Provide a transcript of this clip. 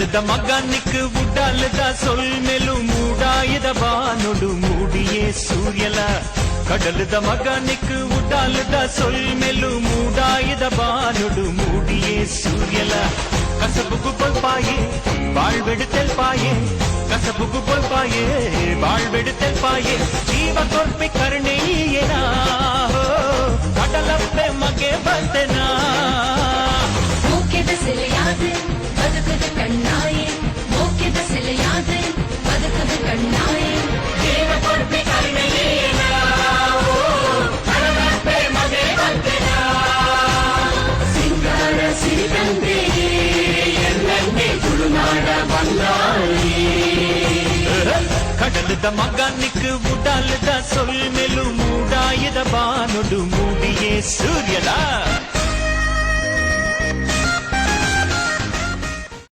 ಕಡಲದ ಮಗನಿಕ್ ಉಡಾಲದ ಸೊಲ್ಮೆಲು ಮೂಡಾಯದ ಬಾನುಡು ಮೂಡಿಯೇ ಸೂರ್ಯಲ ಕಡಲದ ಮಗನಿಕ್ ಉಡಾಲದ ಸೊಲ್ಮೆಲು ಮೂಡಾಯದ ಬಾನುಡು ಮೂಡಿಯೇ ಸೂರ್ಯಲ ಕಸಬುಗು ಕೊಲ್ಪಾಯೆ ಬಾಳ್ಬೆಡು ತೆಲ್ಪಾಯೆ ಕಸಬುಗು ಕೊಲ್ಪಾಯೆ ಬಾಳ್ಬೆಡು ತೆಲ್ಪಾಯೆ ಜೀವ ಕೊಲ್ಪಿ ಕರ್ಣೆಯೇನಾ ಕಡಲಪ್ಪೆ ಮಗೆ ಬಂದೆನಾ ಬದುಕದ ಕಣ್ಣಾಯೆ ಮೋಕ್ಯದ ಸೆಲೆಯಾದೆ ಬದುಕದ ಕಣ್ಣಾಯೆ ಜೀವ ಕೊಡ್ಬೆ ಕರ್ಣೆಯೇನಾ ಕಡಲಪ್ಪೆ ಮಗೆ ಬಂದೆನಾ ಸಿಂಗಾರ ಸಿರಿದಂದೆ ಎನ್ನನ್ನೇ ತುಳುನಾಡ ಬಂಗಾಳಿ ಕಡಲದ ಮಗನಿಕ್ ಉಡಾಲದ ಸೊಲ್ಮೆಲು ಮೂಡಾಯದ ಬಾನುಡು ಮೂಡಿಯೇ ಸೂರ್ಯಲ